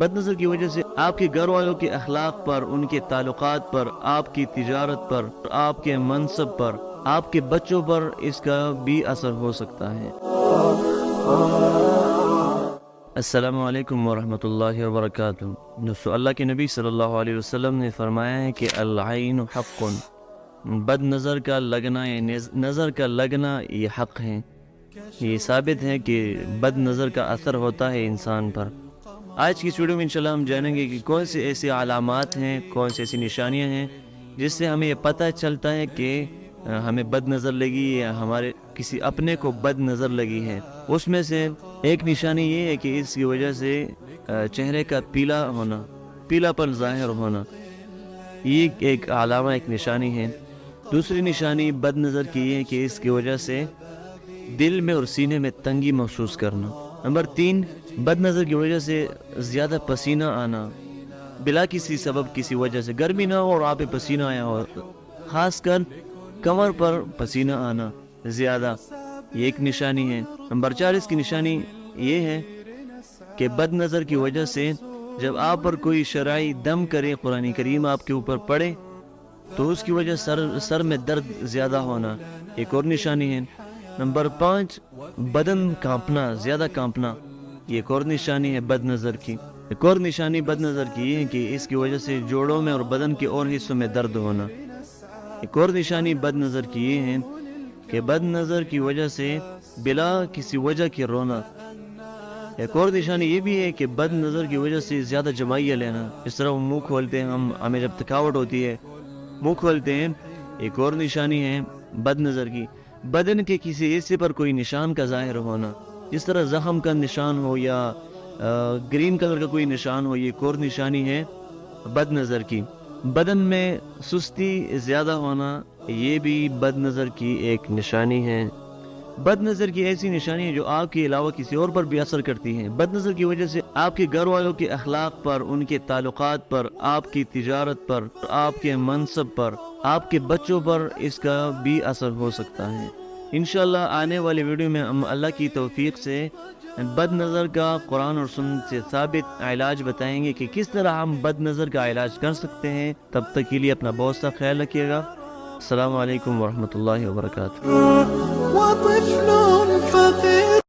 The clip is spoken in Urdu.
بد نظر کی وجہ سے آپ کے گھر والوں کے اخلاق پر، ان کے تعلقات پر، آپ کی تجارت پر، آپ کے منصب پر، آپ کے بچوں پر اس کا بھی اثر ہو سکتا ہے۔ السلام علیکم ورحمۃ اللہ وبرکاتہ۔ دوستو، اللہ کے نبی صلی اللہ علیہ وسلم نے فرمایا ہے کہ العین حق، بد نظر کا لگنا یا نظر کا لگنا یہ حق ہے۔ یہ ثابت ہے کہ بد نظر کا اثر ہوتا ہے انسان پر۔ آج کی اس ویڈیو میں انشاءاللہ ہم جانیں گے کہ کون سے ایسے علامات ہیں، کون سی ایسی نشانیاں ہیں جس سے ہمیں یہ پتہ چلتا ہے کہ ہمیں بد نظر لگی یا ہمارے کسی اپنے کو بد نظر لگی ہے۔ اس میں سے ایک نشانی یہ ہے کہ اس کی وجہ سے چہرے کا پیلا ہونا، پیلا پن ظاہر ہونا، یہ ایک علامہ، ایک نشانی ہے۔ دوسری نشانی بد نظر کی یہ ہے کہ اس کی وجہ سے دل میں اور سینے میں تنگی محسوس کرنا۔ نمبر 3، بد نظر کی وجہ سے زیادہ پسینہ آنا، بلا کسی سبب، کسی وجہ سے گرمی نہ ہو اور آپ پہ پسینہ آیا ہو، خاص کر کمر پر پسینہ آنا زیادہ، یہ ایک نشانی ہے۔ نمبر 4، اس کی نشانی یہ ہے کہ بد نظر کی وجہ سے جب آپ پر کوئی شرعی دم کرے، قرآن کریم آپ کے اوپر پڑے تو اس کی وجہ سر میں درد زیادہ ہونا، ایک اور نشانی ہے۔ نمبر 5، بدن کانپنا، زیادہ کانپنا، یہ ایک اور نشانی ہے بد نظر کی۔ ایک اور نشانی بد نظر کی یہ ہے کہ اس کی وجہ سے جوڑوں میں اور بدن کے اور حصوں میں درد ہونا۔ ایک اور نشانی بد نظر کی یہ ہے کہ بد نظر کی وجہ سے بلا کسی وجہ کے رونا۔ ایک اور نشانی یہ بھی ہے کہ بد نظر کی وجہ سے زیادہ جمائیہ لینا، اس طرح وہ منہ کھولتے ہیں، ہمیں جب تھکاوٹ ہوتی ہے منہ کھولتے ہیں، ایک اور نشانی ہے بد نظر کی۔ بدن کے کسی حصے پر کوئی نشان کا ظاہر ہونا، جس طرح زخم کا نشان ہو یا گرین کلر کا کوئی نشان ہو، یہ ایک اور نشانی ہے بد نظر کی۔ بدن میں سستی زیادہ ہونا، یہ بھی بد نظر کی ایک نشانی ہے۔ بد نظر کی ایسی نشانی ہے جو آپ کے علاوہ کسی اور پر بھی اثر کرتی ہیں۔ بد نظر کی وجہ سے آپ کے گھر والوں کے اخلاق پر، ان کے تعلقات پر، آپ کی تجارت پر، آپ کے منصب پر، آپ کے بچوں پر اس کا بھی اثر ہو سکتا ہے۔ انشاءاللہ آنے والی ویڈیو میں ہم اللہ کی توفیق سے بد نظر کا قرآن اور سنت سے ثابت علاج بتائیں گے کہ کس طرح ہم بد نظر کا علاج کر سکتے ہیں۔ تب تک کے لیے اپنا بہت سا خیال رکھیے گا۔ السلام علیکم ورحمۃ اللہ وبرکاتہ۔